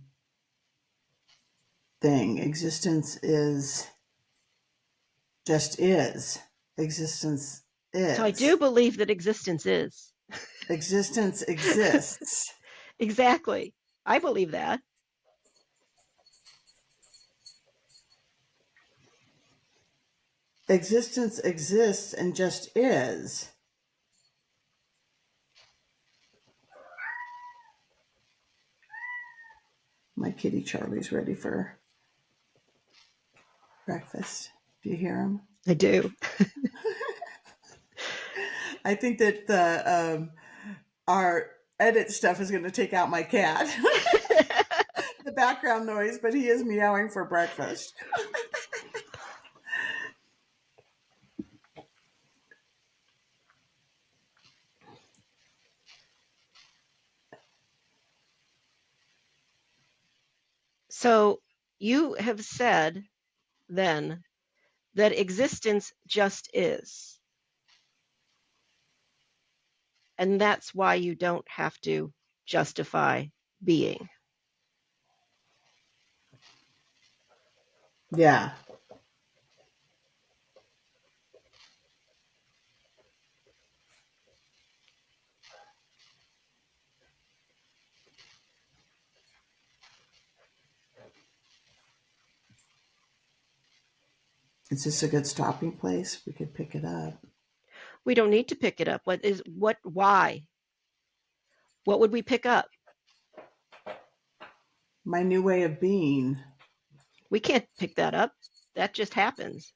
thing. Existence is just is. Existence So I do is. believe that existence is. Existence exists. Exactly. I believe that. Existence exists and just is. My kitty Charlie's ready for breakfast. Do you hear him? I do. I think that the our edit stuff is going to take out my cat. The background noise, but he is meowing for breakfast. So you have said then that existence just is. And that's why you don't have to justify being. Yeah. Is this a good stopping place? We could pick it up. We don't need to pick it up. Why? What would we pick up? My new way of being. We can't pick that up. That just happens.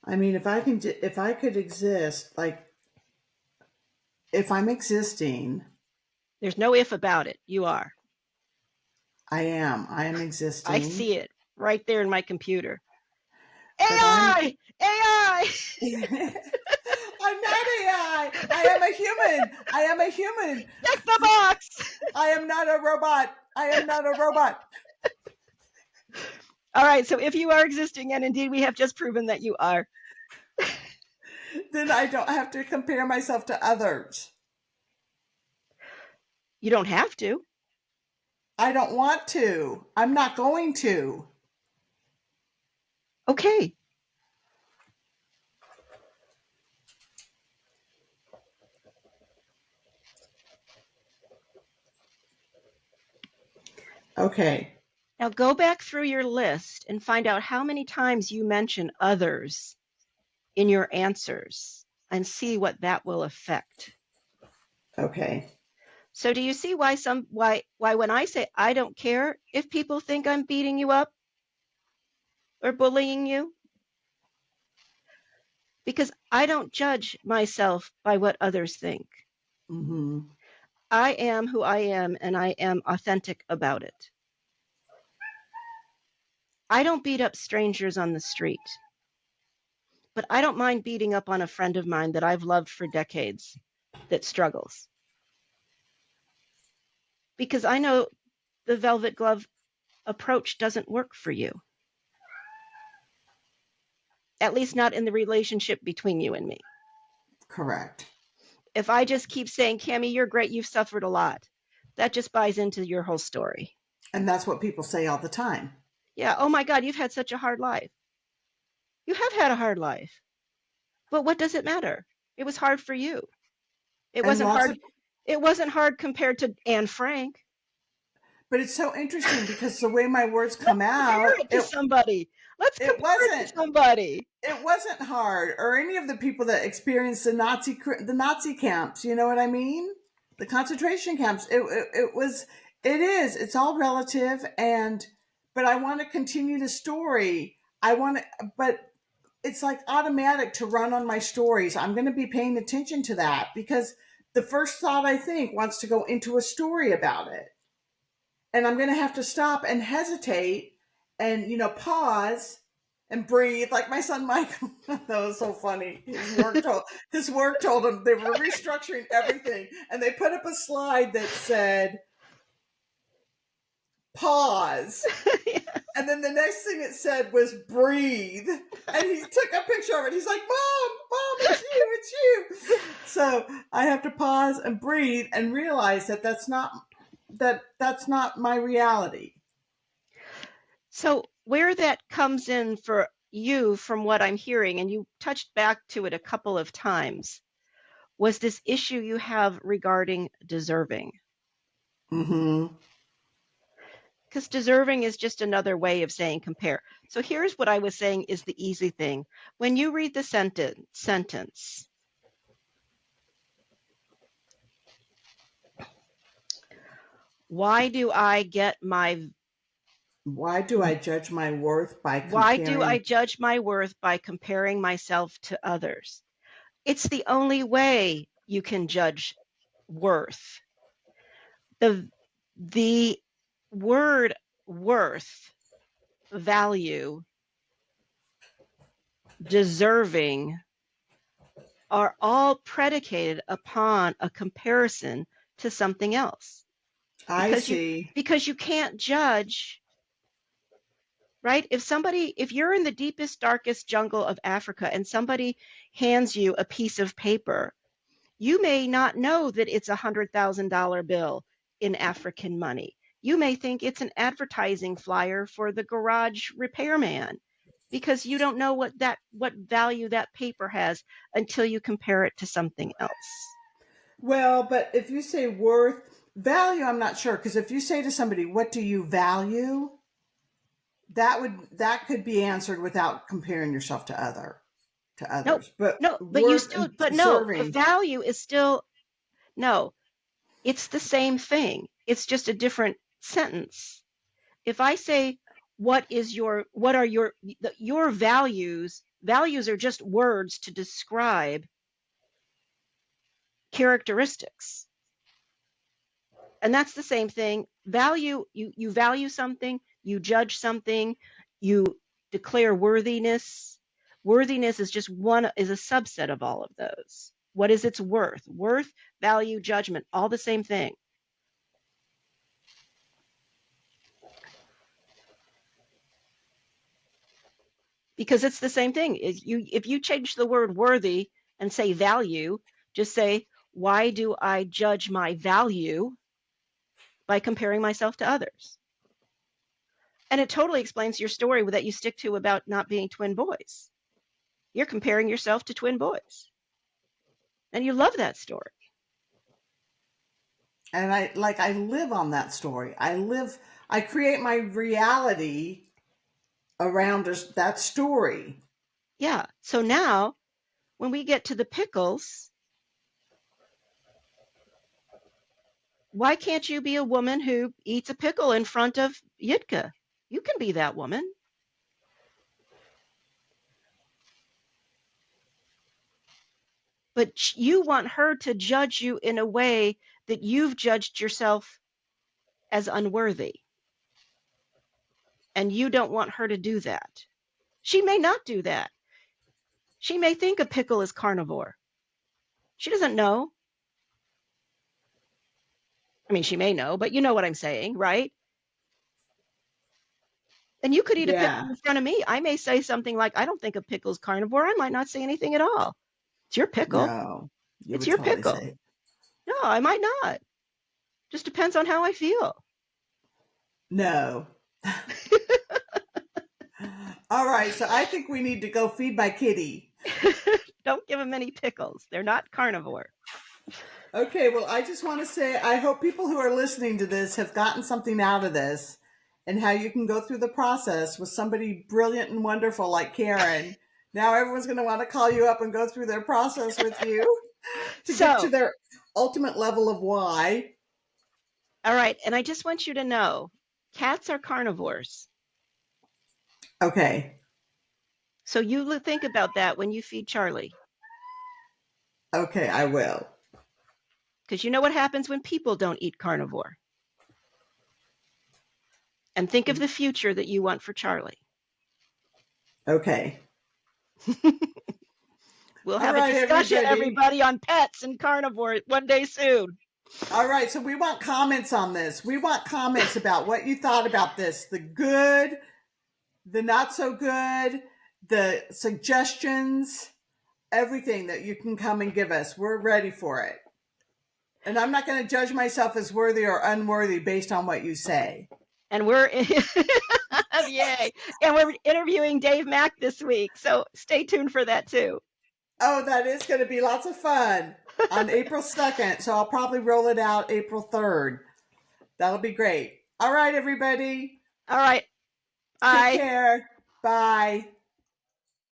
I mean, if I could exist, like if I'm existing, There's no if about it. You are. I am I existing, see it right there in my computer. but I'm AI! AI! I'm not AI. I am a human. I am a human. Check the box! I am not a robot. I am not a robot. All right, so if you are existing, and indeed we have just proven that you are, Then I don't have to compare myself to others. you don't have to. I don't want to. I'm not going to. Okay. Okay. Now go back through your list and find out how many times you mention others in your answers and see what that will affect. Okay. So do you see why when I say I don't care if people think I'm beating you up or bullying you? Because I don't judge myself by what others think. Mm-hmm. I am who I am and I am authentic about it. I don't beat up strangers on the street, but I don't mind beating up on a friend of mine that I've loved for decades that struggles. Because I know the velvet glove approach doesn't work for you, at least not in the relationship between you and me. Correct. If I just keep saying, Cammie, you're great, you've suffered a lot, that just buys into your whole story. And that's what people say all the time. Yeah, oh my God, you've had such a hard life. You have had a hard life. But what does it matter? It was hard for you. It And wasn't lots hard. of It wasn't hard compared to Anne Frank. But it's so interesting because the way my words come Let's compare out, it to somebody. Let's it compare it wasn't to somebody. it wasn't hard, or any of the people that experienced the Nazi camps. You know what I mean? The concentration camps. It was. It is. It's all relative, and but I want to continue the story. I want to, but it's like automatic to run on my stories. I'm going to be paying attention to that because the first thought I think wants to go into a story about it, and I'm going to have to stop and hesitate and pause and breathe like my son Michael. That was so funny. His work told him they were restructuring everything, and they put up a slide that said pause, and then the next thing it said was breathe, and he took a picture of it. He's like, mom, it's you. So I have to pause and breathe and realize that that's not my reality. So, where that comes in for you, from what I'm hearing, and you touched back to it a couple of times, was this issue you have regarding deserving. Mm-hmm. Because deserving is just another way of saying compare. So, here's what I was saying is the easy thing. When you read the sentence, why do I judge my worth by why do I comparing? judge my worth by comparing myself to others? It's the only way you can judge worth. The word worth, value, deserving are all predicated upon a comparison to something else. I see. Because you can't judge, right? If you're in the deepest, darkest jungle of Africa and somebody hands you a piece of paper, you may not know that it's $100,000 bill. in African money. You may think it's an advertising flyer for the garage repairman because you don't know what value that paper has until you compare it to something else. Well, but if you say worth, value, I'm not sure, because if you say to somebody, "What do you value?" that could be answered without comparing yourself to Nope. others. But No, worth and but no, the deserving, value is still, no, it's the same thing. It's just a different sentence. If I say, what are your values? Values are just words to describe characteristics. And that's the same thing. Value, you value something, you judge something, you declare worthiness. Worthiness is is a subset of all of those. What is its worth? Worth, value, judgment, all the same thing. Because it's the same thing. If you change the word worthy and say value, just say, why do I judge my value by comparing myself to others? And it totally explains your story that you stick to about not being twin boys. You're comparing yourself to twin boys. And you love that story. and I live on that story. I create my reality around that story. Yeah. So now when we get to the pickles, why can't you be a woman who eats a pickle in front of Yitka? You can be that woman. But you want her to judge you in a way that you've judged yourself as unworthy. And you don't want her to do that. She may not do that. She may think a pickle is carnivore. She doesn't know. I mean, she may know, but you know what I'm saying, right? And you could eat a pickle Yeah. in front of me. I may say something like, I don't think a pickle is carnivore. I might not say anything at all. It's your pickle. No, you It's would your totally pickle. say No, I might not. Just depends on how I feel. no. All right, so I think we need to go feed my kitty. Don't give them any pickles. They're not carnivore. Okay, well, I just want to say I hope people who are listening to this have gotten something out of this and how you can go through the process with somebody brilliant and wonderful like Karen. Now everyone's going to want to call you up and go through their process with you to get to So, their ultimate level of why. all right. And I just want you to know cats are carnivores. Okay. So you think about that when you feed Charlie. Okay, I will. Because you know what happens when people don't eat carnivore. And think of the future that you want for Charlie. Okay. We'll All have a right, discussion, everybody. everybody, on pets and carnivore one day soon. All right, so we want comments on this. We want comments about what you thought about this, the good, the not so good, the suggestions, everything that you can come and give us. We're ready for it. And I'm not going to judge myself as worthy or unworthy based on what you say. And we're yay. And we're interviewing Dave Mack this week. So stay tuned for that too. Oh, that is going to be lots of fun on April 2nd. So I'll probably roll it out April 3rd. That'll be great. All right, everybody. All right. Take Bye. care. Bye.